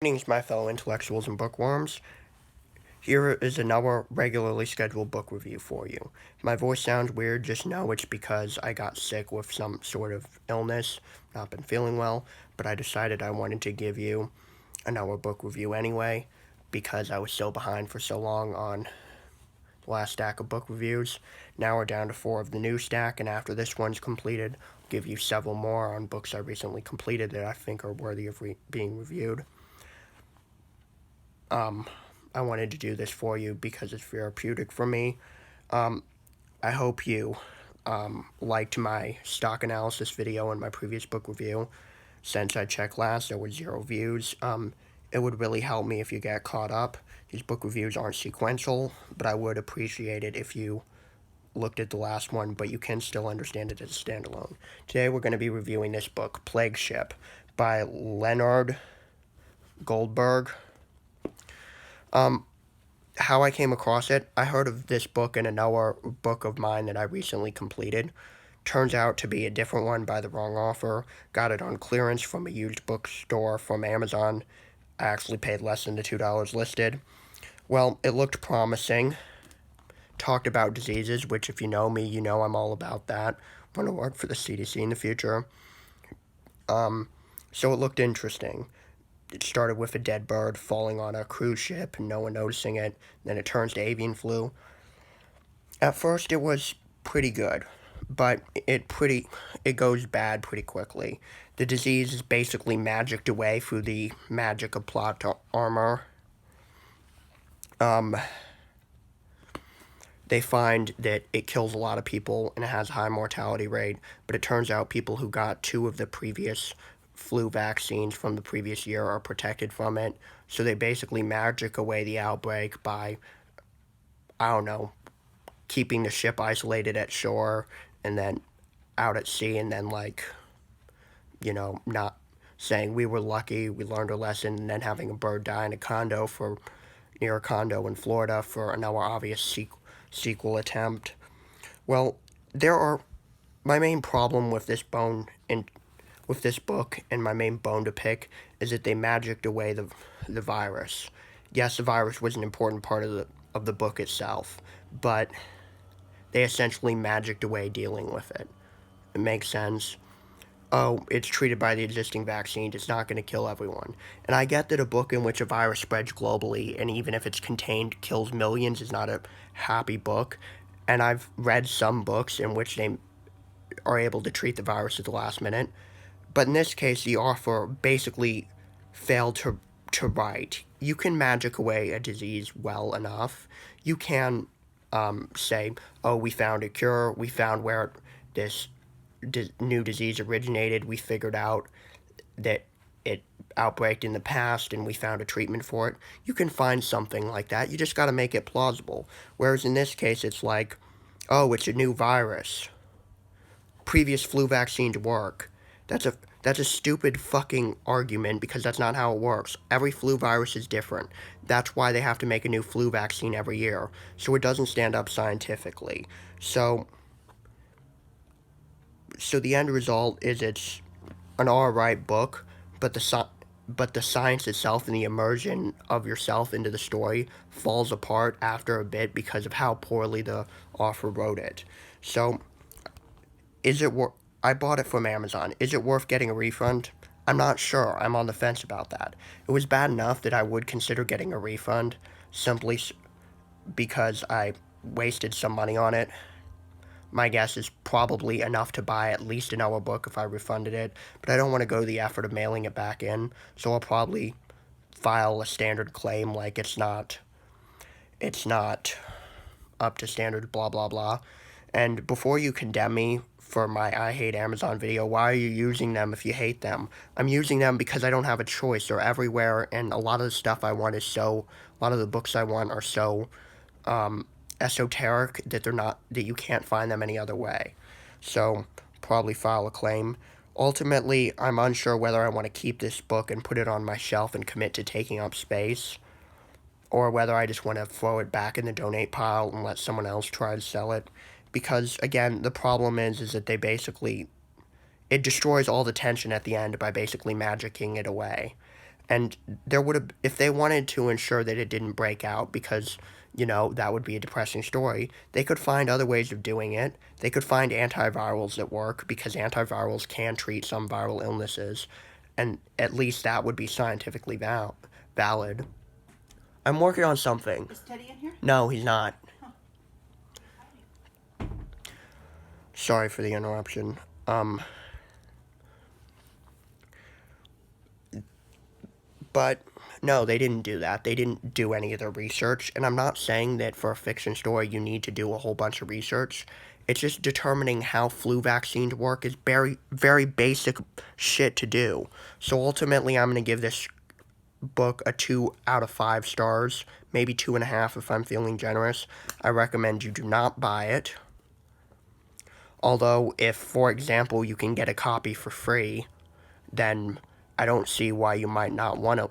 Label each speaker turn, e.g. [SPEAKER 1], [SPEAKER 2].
[SPEAKER 1] Greetings, my fellow intellectuals and bookworms. Here is another regularly scheduled book review for you. If my voice sounds weird, just know it's because I got sick with some sort of illness, not been feeling well, but I decided I wanted to give you another book review anyway, because I was so behind for so long on the last stack of book reviews. Now we're down to 4 of the new stack, and after this one's completed, I'll give you several more on books I recently completed that I think are worthy of being reviewed. I wanted to do this for you because it's therapeutic for me. I hope you liked my stock analysis video in my previous book review. Since I checked last, there were 0 views. It would really help me if you get caught up. These book reviews aren't sequential, but I would appreciate it if you looked at the last one, but you can still understand it as a standalone. Today we're going to be reviewing this book, Plague Ship, by Leonard Goldberg. How I came across it, I heard of this book in another book of mine that I recently completed. Turns out to be a different one by the wrong author. Got it on clearance from a used bookstore from Amazon. I actually paid less than the $2 listed. Well, it looked promising. Talked about diseases, which if you know me, you know I'm all about that. I'm going to work for the CDC in the future. So it looked interesting. It started with a dead bird falling on a cruise ship and no one noticing it. Then it turns to avian flu. At first, it was pretty good, but it goes bad pretty quickly. The disease is basically magicked away through the magic of plot armor. They find that it kills a lot of people and it has a high mortality rate, but it turns out people who got 2 of the previous flu vaccines from the previous year are protected from it. So they basically magic away the outbreak by, I don't know, keeping the ship isolated at shore and then out at sea, and then not saying we were lucky, we learned a lesson, and then having a bird die in a condo near a condo in Florida for another obvious sequel attempt. Well, my main problem with this book, and my main bone to pick, is that they magicked away the virus. Yes, the virus was an important part of the book itself, but they essentially magicked away dealing with it. It makes sense. Oh, it's treated by the existing vaccines, it's not going to kill everyone. And I get that a book in which a virus spreads globally, and even if it's contained, kills millions, is not a happy book. And I've read some books in which they are able to treat the virus at the last minute. But in this case, the author basically failed to write. You can magic away a disease well enough. You can say, oh, we found a cure, we found where this new disease originated, we figured out that it outbreaked in the past and we found a treatment for it. You can find something like that. You just got to make it plausible. Whereas in this case, it's like, oh, it's a new virus. Previous flu vaccines work. That's a stupid fucking argument because that's not how it works. Every flu virus is different. That's why they have to make a new flu vaccine every year. So it doesn't stand up scientifically. So the end result is it's an alright book, but the science itself and the immersion of yourself into the story falls apart after a bit because of how poorly the author wrote it. So I bought it from Amazon. Is it worth getting a refund? I'm not sure. I'm on the fence about that. It was bad enough that I would consider getting a refund simply because I wasted some money on it. My guess is probably enough to buy at least another book if I refunded it, but I don't want to go to the effort of mailing it back in, so I'll probably file a standard claim like it's not up to standard, blah, blah, blah. And before you condemn me for my I hate Amazon video, why are you using them if you hate them? I'm using them because I don't have a choice. They're everywhere, and a lot of the stuff I want a lot of the books I want are so esoteric that you can't find them any other way. So, probably file a claim. Ultimately, I'm unsure whether I want to keep this book and put it on my shelf and commit to taking up space, or whether I just want to throw it back in the donate pile and let someone else try to sell it. Because, again, the problem is that it destroys all the tension at the end by basically magicking it away. And there would have, if they wanted to ensure that it didn't break out, because, that would be a depressing story, they could find other ways of doing it. They could find antivirals that work, because antivirals can treat some viral illnesses, and at least that would be scientifically valid. I'm working on something.
[SPEAKER 2] Is Teddy in here?
[SPEAKER 1] No, he's not. Sorry for the interruption. But no, they didn't do that. They didn't do any of the research. And I'm not saying that for a fiction story you need to do a whole bunch of research. It's just determining how flu vaccines work is very, very basic shit to do. So ultimately, I'm going to give this book a 2 out of 5 stars, maybe 2.5 if I'm feeling generous. I recommend you do not buy it. Although, if, for example, you can get a copy for free, then I don't see why you might not want to